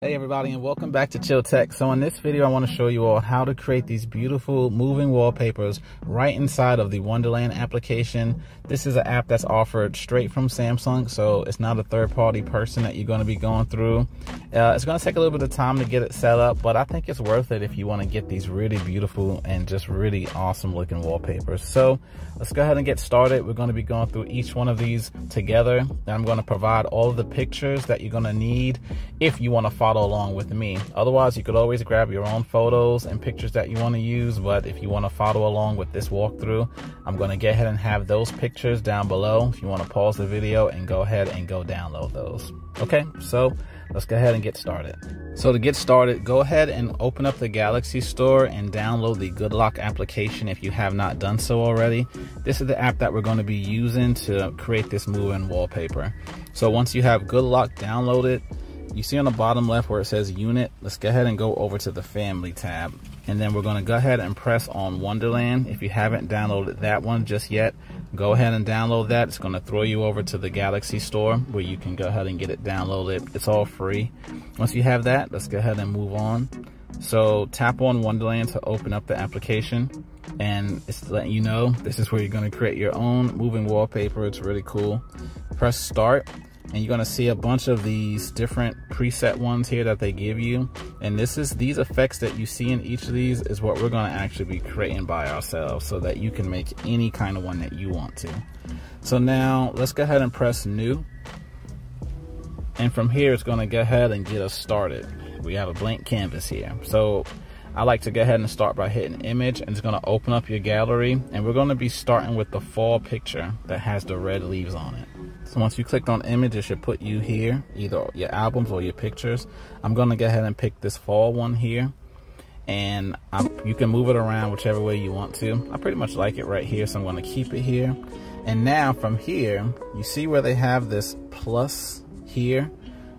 Hey everybody, and welcome back to Chill Tech. So in this video I want to show you all how to create these beautiful moving wallpapers right inside of the Wonderland application. This is an app that's offered straight from Samsung, so it's not a third-party person that you're going to be going through. It's going to take a little bit of time to get it set up, but I think it's worth it if you want to get these really beautiful and just really awesome looking wallpapers. So let's go ahead and get started. We're going to be going through each one of these together, and I'm going to provide all of the pictures that you're going to need if you want to follow along with me. Otherwise, you could always grab your own photos and pictures that you want to use, but if you want to follow along with this walkthrough, I'm going to go ahead and have those pictures down below if you want to pause the video and go ahead and go download those. Okay, so let's go ahead and get started. So to get started, go ahead and open up the Galaxy Store and download the Good Lock application if you have not done so already. This is the app that we're going to be using to create this moving wallpaper. So once you have Good Lock downloaded, you see on the bottom left where it says unit, let's go ahead and go over to the family tab. And then we're going to go ahead and press on Wonderland. If you haven't downloaded that one just yet, go ahead and download that. It's going to throw you over to the Galaxy Store where you can go ahead and get it downloaded. It's all free. Once you have that, let's go ahead and move on. So tap on Wonderland to open up the application, and it's letting you know this is where you're going to create your own moving wallpaper. It's really cool. Press start. And you're going to see a bunch of these different preset ones here that they give you. And these effects that you see in each of these is what we're going to actually be creating by ourselves so that you can make any kind of one that you want to. So now let's go ahead and press new. And from here, it's going to go ahead and get us started. We have a blank canvas here. So I like to go ahead and start by hitting image, and it's going to open up your gallery. And we're going to be starting with the fall picture that has the red leaves on it. So once you clicked on image, it should put you here, either your albums or your pictures. I'm going to go ahead and pick this fall one here, and you can move it around whichever way you want to. I pretty much like it right here, so I'm going to keep it here. And now from here, you see where they have this plus here?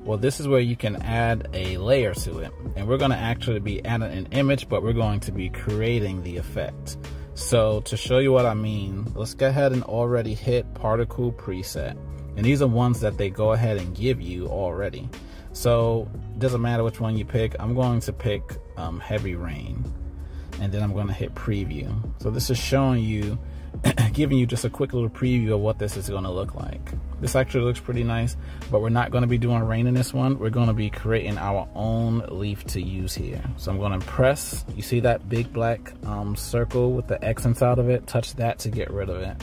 Well, this is where you can add a layer to it. And we're going to actually be adding an image, but we're going to be creating the effect. So to show you what I mean, let's go ahead and already hit particle preset. And these are ones that they go ahead and give you already. So it doesn't matter which one you pick. I'm going to pick heavy rain, and then I'm going to hit preview. So this is showing you, giving you just a quick little preview of what this is going to look like. This actually looks pretty nice, but we're not going to be doing rain in this one. We're going to be creating our own leaf to use here. So I'm going to press, you see that big black circle with the X inside of it? Touch that to get rid of it,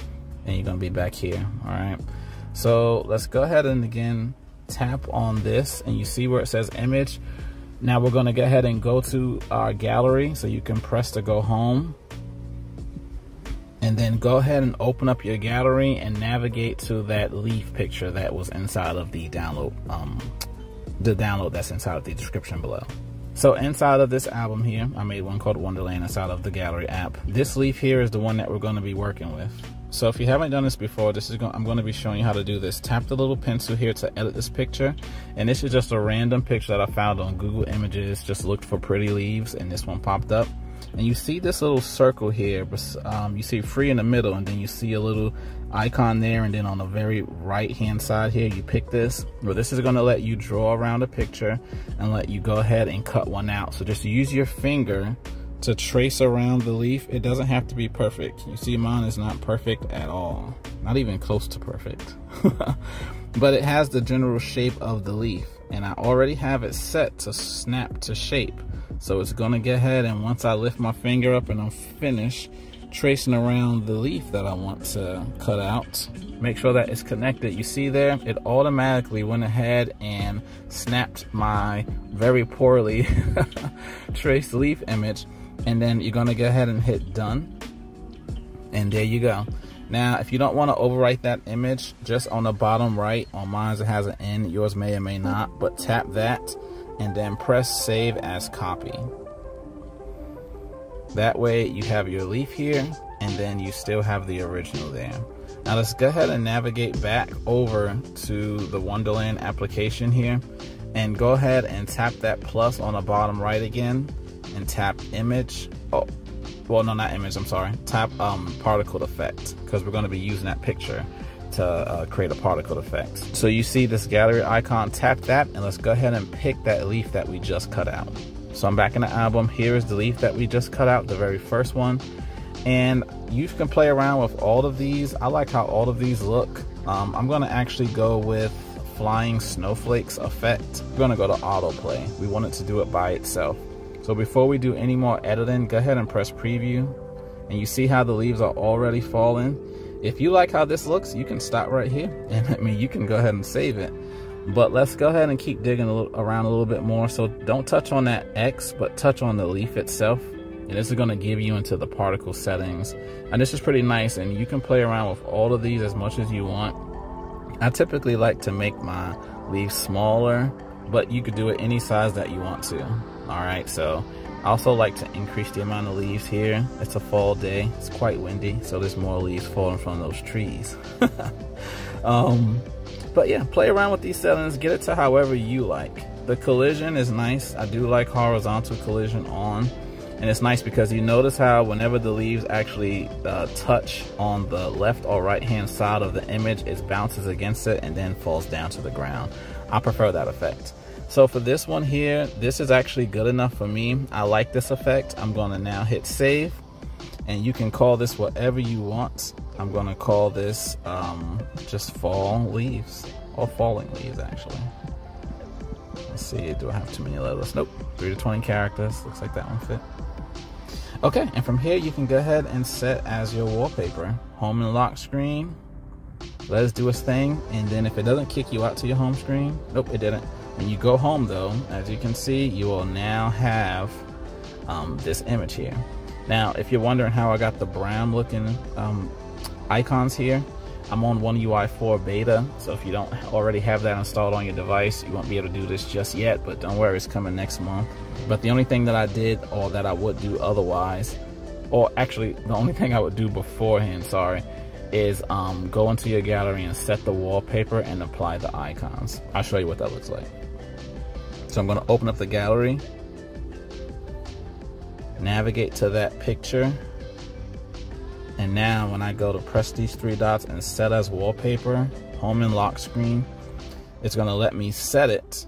and you're going to be back here. All right. So let's go ahead and again tap on this, and you see where it says image. Now we're going to go ahead and go to our gallery, so you can press to go home, and then go ahead and open up your gallery and navigate to that leaf picture that was inside of the download that's inside of the description below. So inside of this album here, I made one called Wonderland inside of the gallery app. This leaf here is the one that we're going to be working with. So if you haven't done this before, I'm going to be showing you how to do this. Tap the little pencil here to edit this picture. And this is just a random picture that I found on Google Images. Just looked for pretty leaves, and this one popped up. And you see this little circle here, you see free in the middle, and then you see a little icon there, and then on the very right hand side here, you pick this. Well, this is going to let you draw around a picture and let you go ahead and cut one out. So just use your finger to trace around the leaf. It doesn't have to be perfect. You see mine is not perfect at all, not even close to perfect. But it has the general shape of the leaf, and I already have it set to snap to shape. So it's gonna go ahead, and once I lift my finger up and I'm finished tracing around the leaf that I want to cut out, make sure that it's connected. You see there, it automatically went ahead and snapped my very poorly traced leaf image. And then you're gonna go ahead and hit done, and there you go. Now, if you don't want to overwrite that image, just on the bottom right, on mine it has an N, yours may or may not, but tap that and then press save as copy. That way you have your leaf here, and then you still have the original there. Now let's go ahead and navigate back over to the Wonderland application here, and go ahead and tap that plus on the bottom right again, and tap image. Oh, well, no, not image, I'm sorry. Tap particle effect, because we're going to be using that picture. to create a particle effect. So you see this gallery icon, tap that, and let's go ahead and pick that leaf that we just cut out. So I'm back in the album. Here is the leaf that we just cut out, the very first one. And you can play around with all of these. I like how all of these look. I'm gonna actually go with flying snowflakes effect. We're gonna go to autoplay. We want it to do it by itself. So before we do any more editing, go ahead and press preview. And you see how the leaves are already falling. If you like how this looks, you can stop right here. And I mean, you can go ahead and save it. But let's go ahead and keep digging around a little bit more. So don't touch on that X, but touch on the leaf itself. And this is going to give you into the particle settings. And this is pretty nice, and you can play around with all of these as much as you want. I typically like to make my leaves smaller, but you could do it any size that you want to. All right, so I also like to increase the amount of leaves here. It's a fall day, it's quite windy, so there's more leaves falling from those trees. But yeah, play around with these settings, get it to however you like. The collision is nice. I do like horizontal collision on. And it's nice because you notice how whenever the leaves actually touch on the left or right hand side of the image, it bounces against it and then falls down to the ground. I prefer that effect. So for this one here, this is actually good enough for me. I like this effect. I'm gonna now hit save, and you can call this whatever you want. I'm gonna call this just fall leaves, or falling leaves actually. Let's see, do I have too many letters? Nope, 3 to 20 characters. Looks like that one fit. Okay, and from here you can go ahead and set as your wallpaper. Home and lock screen. Let us do its thing, and then if it doesn't kick you out to your home screen, nope, it didn't. When you go home though, as you can see, you will now have this image here. Now, if you're wondering how I got the brown looking icons here, I'm on One UI 4 beta, so if you don't already have that installed on your device, you won't be able to do this just yet, but don't worry, it's coming next month. But the only thing that I did, or that I would do otherwise, or actually the only thing I would do beforehand, sorry, is go into your gallery and set the wallpaper and apply the icons. I'll show you what that looks like. So I'm gonna open up the gallery, navigate to that picture, and now when I go to press these 3 dots and set as wallpaper, home and lock screen, it's gonna let me set it,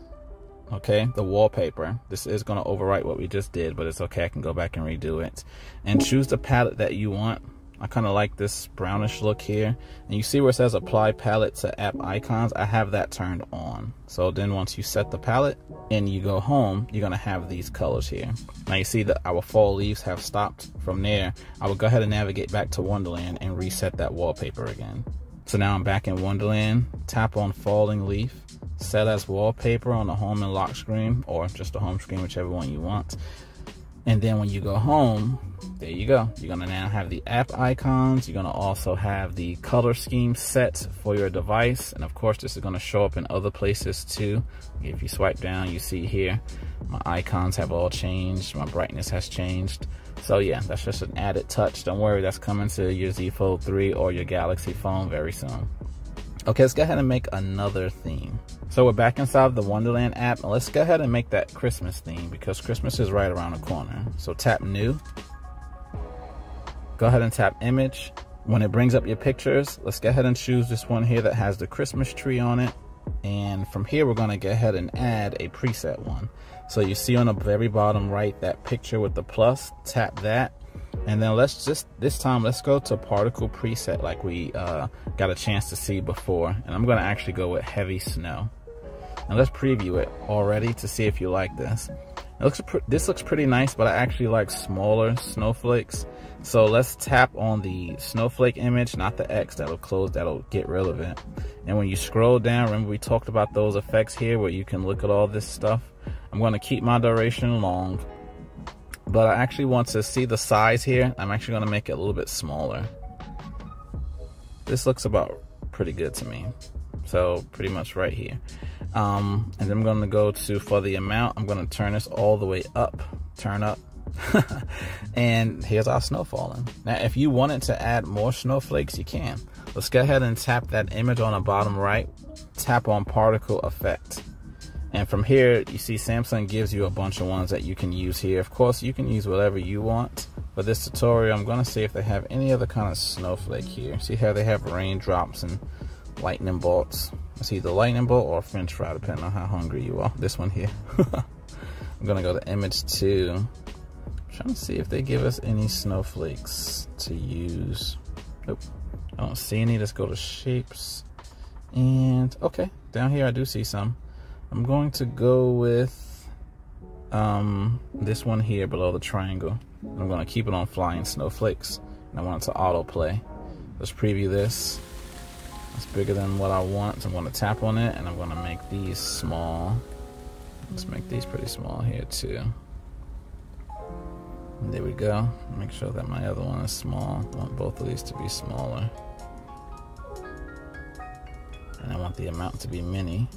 okay, the wallpaper. This is gonna overwrite what we just did, but it's okay, I can go back and redo it. And choose the palette that you want. I kind of like this brownish look here. And you see where it says apply palette to app icons? I have that turned on. So then once you set the palette and you go home, you're gonna have these colors here. Now you see that our fall leaves have stopped. From there, I will go ahead and navigate back to Wonderland and reset that wallpaper again. So now I'm back in Wonderland, tap on falling leaf, set as wallpaper on the home and lock screen, or just the home screen, whichever one you want. And then when you go home, there you go. You're gonna now have the app icons. You're gonna also have the color scheme set for your device. And of course, this is gonna show up in other places too. If you swipe down, you see here, my icons have all changed. My brightness has changed. So yeah, that's just an added touch. Don't worry, that's coming to your Z Fold 3 or your Galaxy phone very soon. Okay, let's go ahead and make another theme. So we're back inside the Wonderland app, and let's go ahead and make that Christmas theme because Christmas is right around the corner. So tap new, go ahead and tap image. When it brings up your pictures, let's go ahead and choose this one here that has the Christmas tree on it. And from here, we're gonna go ahead and add a preset one. So you see on the very bottom right, that picture with the plus, tap that. And then let's just, this time, let's go to particle preset like we got a chance to see before. And I'm gonna actually go with heavy snow. And let's preview it already to see if you like this. This looks pretty nice, but I actually like smaller snowflakes. So let's tap on the snowflake image, not the X, that'll close, that'll get rid of it. And when you scroll down, remember we talked about those effects here where you can look at all this stuff. I'm gonna keep my duration long, but I actually want to see the size here. I'm actually gonna make it a little bit smaller. This looks about pretty good to me. So pretty much right here. And then I'm gonna go to, for the amount, I'm gonna turn this all the way up, turn up. And here's our snow falling. Now, if you wanted to add more snowflakes, you can. Let's go ahead and tap that image on the bottom right, tap on particle effect. And from here, you see Samsung gives you a bunch of ones that you can use here. Of course, you can use whatever you want. For this tutorial, I'm gonna see if they have any other kind of snowflake here. See how they have raindrops and lightning bolts. It's either lightning bolt or French fry, depending on how hungry you are. This one here. I'm gonna go to image 2. I'm trying to see if they give us any snowflakes to use. Nope, I don't see any. Let's go to shapes. And okay, down here I do see some. I'm going to go with this one here below the triangle. I'm going to keep it on flying snowflakes, and I want it to autoplay. Let's preview this. It's bigger than what I want, so I'm going to tap on it, and I'm going to make these small. Let's make these pretty small here too. And there we go. Make sure that my other one is small. I want both of these to be smaller, and I want the amount to be mini.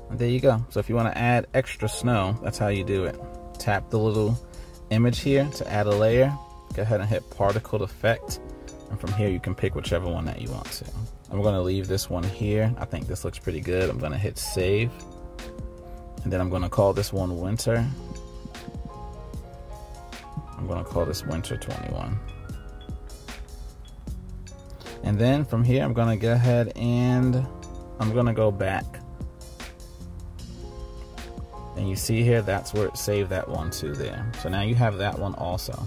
And there you go. So if you want to add extra snow, that's how you do it. Tap the little image here to add a layer. Go ahead and hit particle effect. And from here, you can pick whichever one that you want to. I'm going to leave this one here. I think this looks pretty good. I'm going to hit save. And then I'm going to call this one winter. I'm going to call this winter 21. And then from here, I'm going to go ahead and I'm going to go back. And you see here, that's where it saved that one to there. So now you have that one also.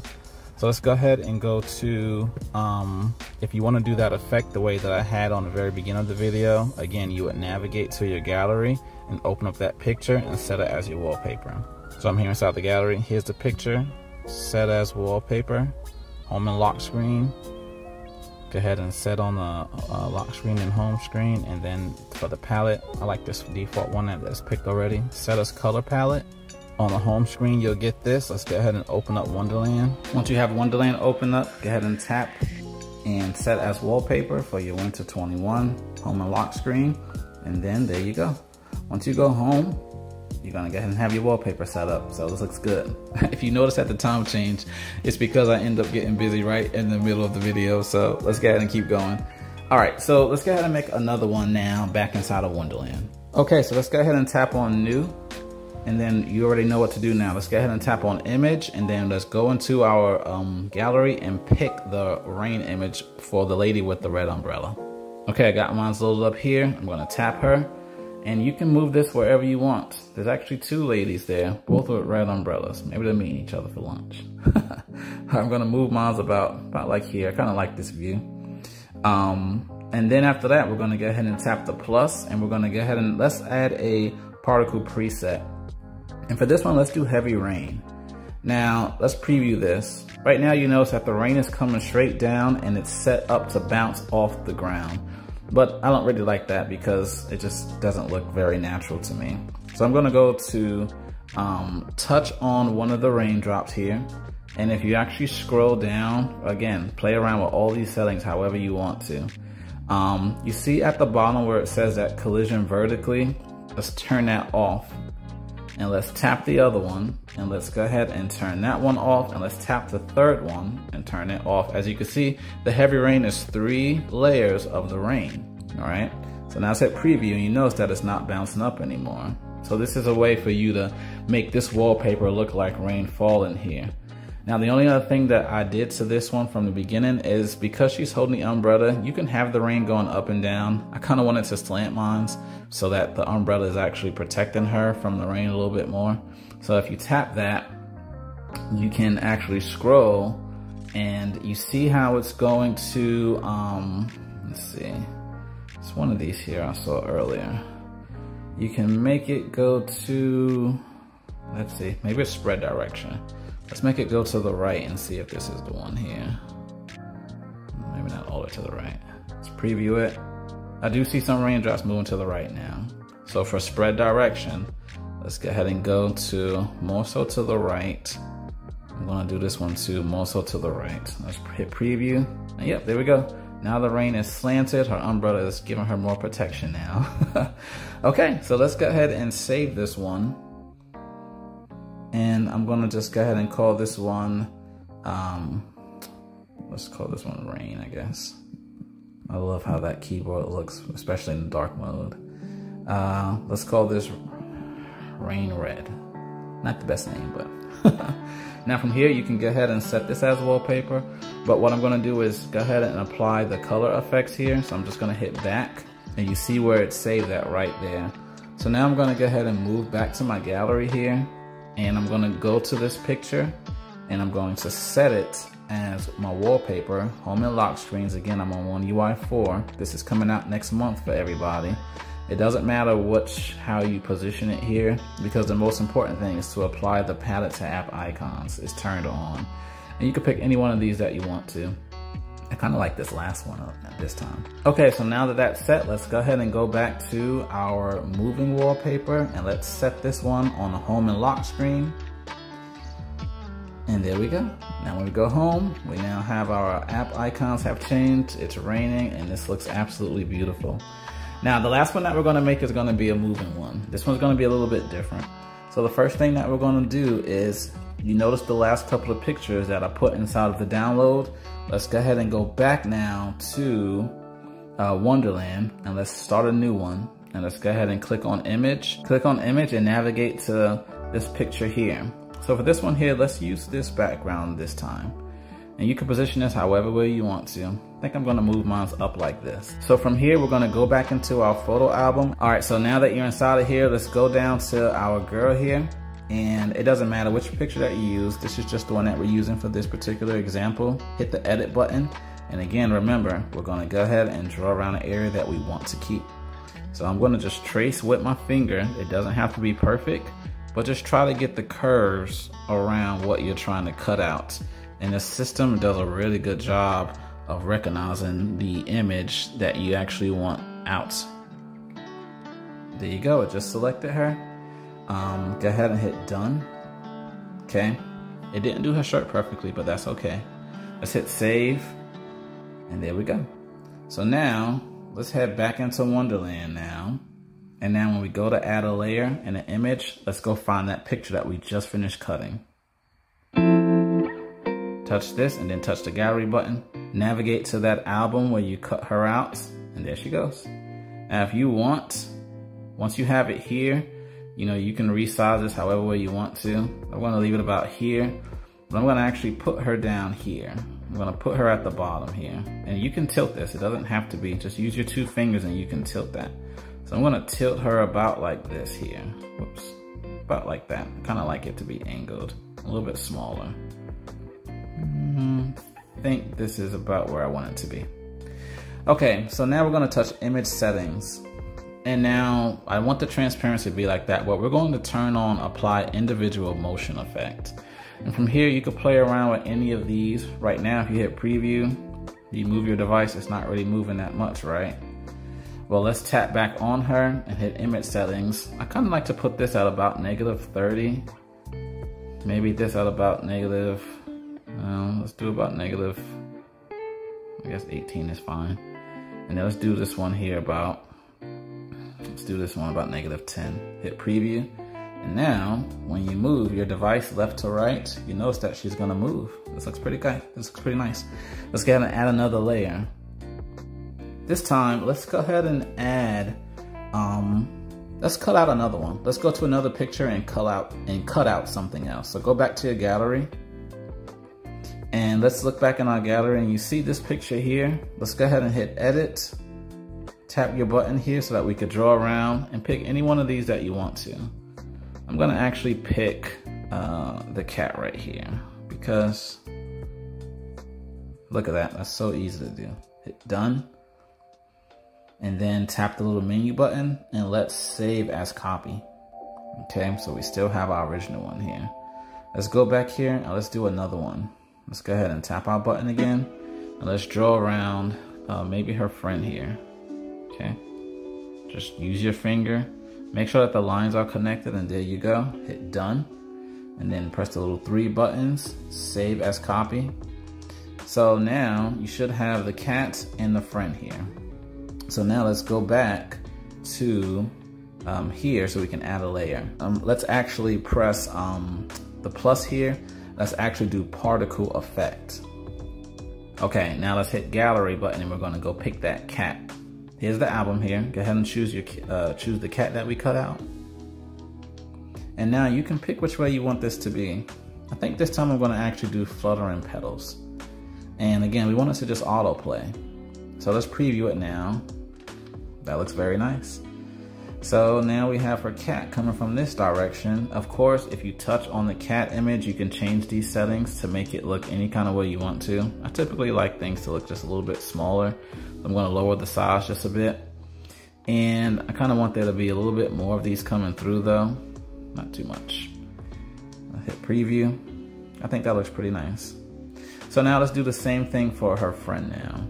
So let's go ahead and go to, if you want to do that effect the way that I had on the very beginning of the video, again, you would navigate to your gallery and open up that picture and set it as your wallpaper. So I'm here inside the gallery. Here's the picture, set as wallpaper, home and lock screen. Go ahead and set on the lock screen and home screen, and then for the palette, I like this default one that's picked already. Set as color palette. On the home screen, you'll get this. Let's go ahead and open up Wonderland. Once you have Wonderland open up, go ahead and tap and set as wallpaper for your winter 21 home and lock screen, and then there you go. Once you go home, you're gonna go ahead and have your wallpaper set up. So this looks good. If you notice at the time change, it's because I end up getting busy right in the middle of the video. So let's go ahead and keep going. All right, so let's go ahead and make another one now back inside of Wonderland. Okay, so let's go ahead and tap on new. And then you already know what to do now. Let's go ahead and tap on image, and then let's go into our gallery and pick the rain image for the lady with the red umbrella. Okay, I got mine loaded up here. I'm gonna tap her. And you can move this wherever you want. There's actually two ladies there, both with red umbrellas. Maybe they're meeting each other for lunch. I'm gonna move mine about like here. I kinda like this view. And then after that, we're gonna go ahead and tap the plus, and we're gonna go ahead and let's add a particle preset. And for this one, let's do heavy rain. Now, let's preview this. Right now, you notice that the rain is coming straight down and it's set up to bounce off the ground. But I don't really like that because it just doesn't look very natural to me. So I'm gonna go to touch on one of the raindrops here. And if you actually scroll down, again, play around with all these settings however you want to. You see at the bottom where it says that collision vertically, let's turn that off. And let's tap the other one, and let's go ahead and turn that one off, and let's tap the third one and turn it off. As you can see, the heavy rain is 3 layers of the rain, all right? So now let's hit preview, and you notice that it's not bouncing up anymore. So this is a way for you to make this wallpaper look like rain falling here. Now the only other thing that I did to this one from the beginning is because she's holding the umbrella, you can have the rain going up and down. I kind of wanted to slant mine so that the umbrella is actually protecting her from the rain a little bit more. So if you tap that, you can actually scroll and you see how it's going to, let's see, it's one of these here I saw earlier. You can make it go to, let's see, maybe it's spread direction. Let's make it go to the right and see if this is the one here. Maybe not all the way to the right. Let's preview it. I do see some raindrops moving to the right now. So for spread direction, let's go ahead and go to more so to the right. I'm gonna do this one too, more so to the right. Let's hit preview. And yep, there we go. Now the rain is slanted. Her umbrella is giving her more protection now. Okay, so let's go ahead and save this one. And I'm gonna just go ahead and call this one, let's call this one rain, I guess. I love how that keyboard looks, especially in the dark mode. Let's call this rain red. Not the best name, but. Now from here, you can go ahead and set this as wallpaper. But what I'm gonna do is go ahead and apply the color effects here. So I'm just gonna hit back, and you see where it's saved at right there. So now I'm gonna go ahead and move back to my gallery here, and I'm gonna go to this picture, and I'm going to set it as my wallpaper, home and lock screens. Again, I'm on One UI 4. This is coming out next month for everybody. It doesn't matter how you position it here, because the most important thing is to apply the palette to app icons. It's turned on. And you can pick any one of these that you want to. I kind of like this last one at this time. Okay, so now that that's set, let's go ahead and go back to our moving wallpaper, and let's set this one on the home and lock screen. And there we go. Now when we go home, we now have our app icons have changed. It's raining, and this looks absolutely beautiful. Now, the last one that we're gonna make is gonna be a moving one. This one's gonna be a little bit different. So the first thing that we're gonna do is, you notice the last couple of pictures that I put inside of the download. Let's go ahead and go back now to Wonderland, and let's start a new one. And let's go ahead and click on image. Click on image and navigate to this picture here. So for this one here, let's use this background this time. And you can position this however way you want to. I think I'm gonna move mine up like this. So from here, we're gonna go back into our photo album. All right, so now that you're inside of here, let's go down to our girl here. And it doesn't matter which picture that you use. This is just the one that we're using for this particular example. Hit the edit button. And again, remember, we're gonna go ahead and draw around an area that we want to keep. So I'm gonna just trace with my finger. It doesn't have to be perfect, but just try to get the curves around what you're trying to cut out. And the system does a really good job of recognizing the image that you actually want out. There you go, it just selected her. Go ahead and hit done. Okay, it didn't do her shirt perfectly, but that's okay. Let's hit save, and there we go. So now, let's head back into Wonderland now. And now when we go to add a layer and an image, let's go find that picture that we just finished cutting. Touch this and then touch the gallery button. Navigate to that album where you cut her out, and there she goes. Now if you want, once you have it here, you know, you can resize this however way you want to. I'm gonna leave it about here, but I'm gonna actually put her down here. I'm gonna put her at the bottom here. And you can tilt this, it doesn't have to be, just use your 2 fingers and you can tilt that. So I'm gonna tilt her about like this here. Whoops, about like that. I kinda like it to be angled, a little bit smaller. I think this is about where I want it to be. Okay, so now we're gonna touch image settings. And now I want the transparency to be like that, but we're going to turn on apply individual motion effect. And from here, you can play around with any of these. Right now, if you hit preview, you move your device, it's not really moving that much, right? Well, let's tap back on her and hit image settings. I kind of like to put this at about -30. Maybe this at about negative, let's do about negative, I guess 18 is fine. And then let's do this one here about, let's do this one about -10. Hit preview. And now, when you move your device left to right, you notice that she's gonna move. This looks pretty good. This looks pretty nice. Let's go ahead and add another layer. This time, let's go ahead and add, let's cut out another one. Let's go to another picture and cut out something else. So go back to your gallery. And let's look back in our gallery, and you see this picture here. Let's go ahead and hit edit. Tap your button here so that we could draw around and pick any one of these that you want to. I'm gonna actually pick the cat right here, because look at that, that's so easy to do. Hit done, and then tap the little menu button, and let's save as copy. Okay, so we still have our original one here. Let's go back here and let's do another one. Let's go ahead and tap our button again, and let's draw around maybe her friend here. Okay, just use your finger. Make sure that the lines are connected, and there you go. Hit done, and then press the little 3 buttons, save as copy. So now you should have the cat and the friend here. So now let's go back to here so we can add a layer. Let's actually press the plus here. Let's actually do particle effect. Okay, now let's hit gallery button, and we're gonna go pick that cat. Here's the album here. Go ahead and choose the cat that we cut out. And now you can pick which way you want this to be. I think this time I'm gonna actually do fluttering petals. And again, we want it to just autoplay. So let's preview it now. That looks very nice. So now we have her cat coming from this direction. Of course, if you touch on the cat image, you can change these settings to make it look any kind of way you want to. I typically like things to look just a little bit smaller. I'm gonna lower the size just a bit. And I kind of want there to be a little bit more of these coming through though. Not too much. I'll hit preview. I think that looks pretty nice. So now let's do the same thing for her friend now.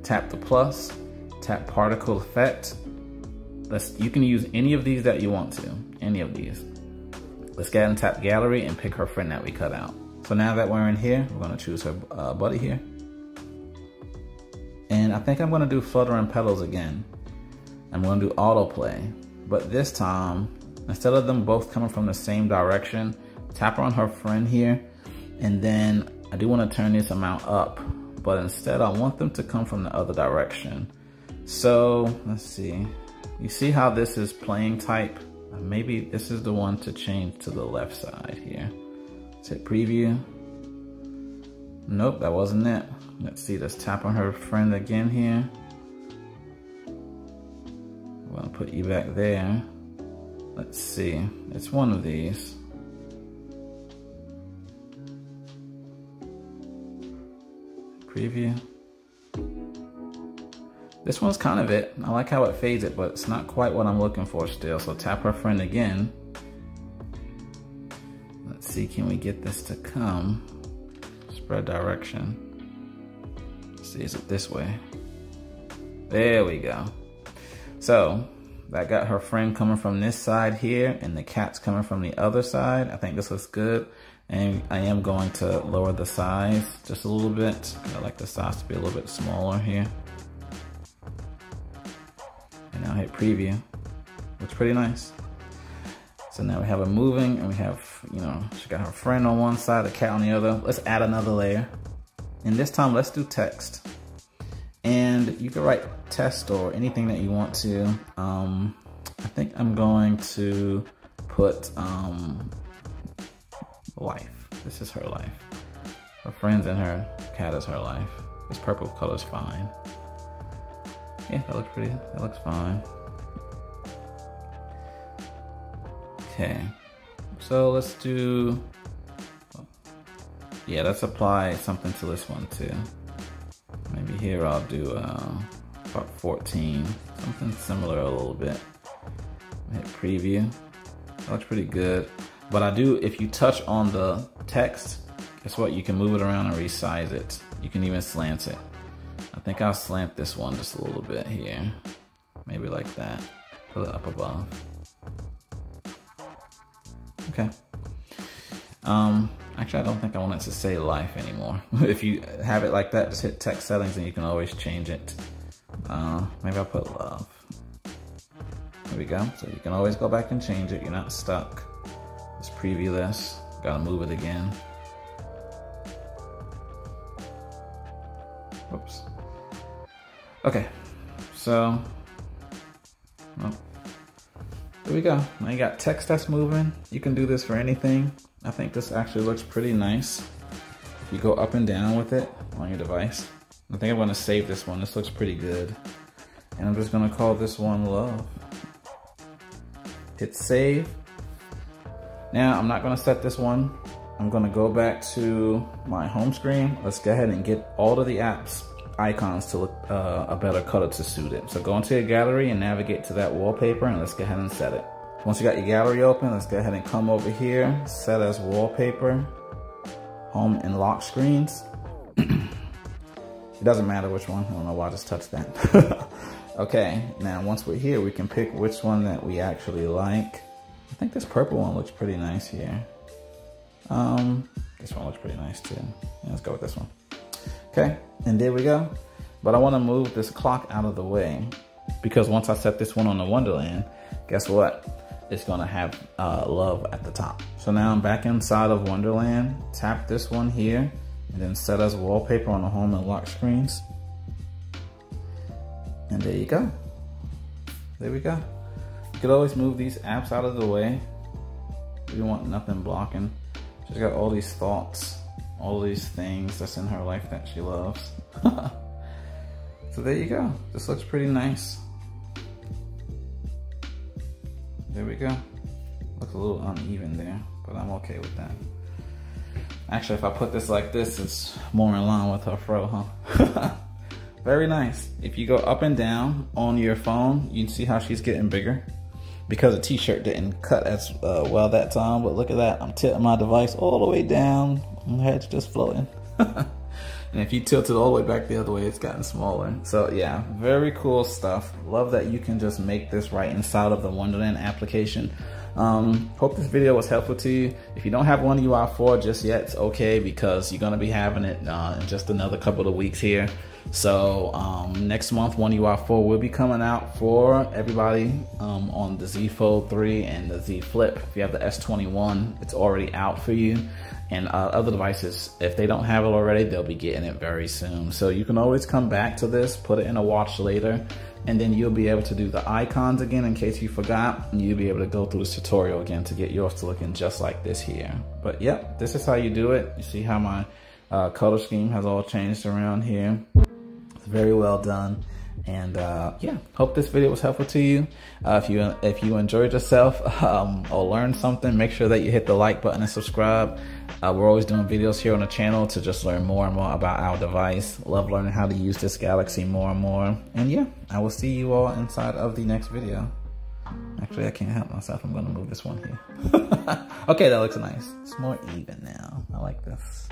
Tap the plus, tap particle effect. You can use any of these that you want to, any of these. Let's go ahead and tap gallery and pick her friend that we cut out. So now that we're in here, we're gonna choose her buddy here. And I think I'm gonna do fluttering petals again. I'm gonna do autoplay, but this time, instead of them both coming from the same direction, tap on her friend here, and then I do wanna turn this amount up, but instead I want them to come from the other direction. So, let's see. You see how this is playing type? Maybe this is the one to change to the left side here. Let's hit preview. Nope, that wasn't it. Let's see, let's tap on her friend again here. I'm gonna put you back there. Let's see, it's one of these. Preview. This one's kind of it. I like how it fades it, but it's not quite what I'm looking for still. So tap her friend again. Let's see, can we get this to come? Spread direction. Let's see, is it this way? There we go. So that got her friend coming from this side here and the cat's coming from the other side. I think this looks good. And I am going to lower the size just a little bit. I like the size to be a little bit smaller here. And now hit preview. Looks pretty nice. So now we have her moving and we have, you know, she got her friend on one side, the cat on the other. Let's add another layer. And this time let's do text. And you can write test or anything that you want to. I think I'm going to put life. This is her life. Her friends and her cat is her life. This purple color is fine. Yeah, that looks pretty, that looks fine. Okay, so let's do, yeah, let's apply something to this one too. Maybe here I'll do about 14, something similar a little bit. Hit preview, that looks pretty good. But I do, if you touch on the text, guess what? You can move it around and resize it. You can even slant it. I think I'll slant this one just a little bit here. Maybe like that. Put it up above. Okay. Actually, I don't think I want it to say life anymore. If you have it like that, just hit text settings and you can always change it. Maybe I'll put love. There we go. So you can always go back and change it. You're not stuck. Let's preview this. Gotta move it again. Whoops. Okay, so, well, there we go. Now you got text that's moving. You can do this for anything. I think this actually looks pretty nice. If you go up and down with it on your device. I think I'm gonna save this one. This looks pretty good. And I'm just gonna call this one love. Hit save. Now I'm not gonna set this one. I'm gonna go back to my home screen. Let's go ahead and get all of the apps icons to look a better color to suit it. So go into your gallery and navigate to that wallpaper and let's go ahead and set it. Once you got your gallery open, let's go ahead and come over here, set as wallpaper, home and lock screens. It doesn't matter which one. I don't know why I just touched that. Okay, now once we're here, we can pick which one that we actually like. I think this purple one looks pretty nice here. This one looks pretty nice too. Yeah, let's go with this one. Okay, and there we go. But I want to move this clock out of the way because once I set this one on the Wonderland, guess what? It's gonna have love at the top. So now I'm back inside of Wonderland. Tap this one here and then set as wallpaper on the home and lock screens. And there you go. There we go. You could always move these apps out of the way We want nothing blocking. She's got all these thoughts, all these things that's in her life that she loves. So there you go. This looks pretty nice. There we go. Looks a little uneven there, but I'm okay with that. Actually, if I put this like this, it's more in line with her fro, huh? Very nice. If you go up and down on your phone, you can see how she's getting bigger. Because the t-shirt didn't cut as well that time, but look at that. I'm tilting my device all the way down. My head's just floating. And if you tilt it all the way back the other way, it's gotten smaller. So yeah, very cool stuff. Love that you can just make this right inside of the Wonderland application. Hope this video was helpful to you. If you don't have One UI 4 just yet, it's okay, because you're gonna be having it in just another couple of weeks here. So next month, One UI 4 will be coming out for everybody on the Z Fold 3 and the Z Flip. If you have the S21, it's already out for you. And other devices, if they don't have it already, they'll be getting it very soon. So you can always come back to this, put it in a watch later, and then you'll be able to do the icons again in case you forgot, and you'll be able to go through this tutorial again to get yours to looking just like this here. But yep, this is how you do it. You see how my color scheme has all changed around here. It's very well done. And yeah, hope this video was helpful to you. If you enjoyed yourself or learned something, make sure that you hit the like button and subscribe. We're always doing videos here on the channel to just learn more and more about our device. Love learning how to use this Galaxy more and more. And yeah, I will see you all inside of the next video. Actually, I can't help myself. I'm gonna move this one here. Okay, that looks nice. It's more even now. I like this.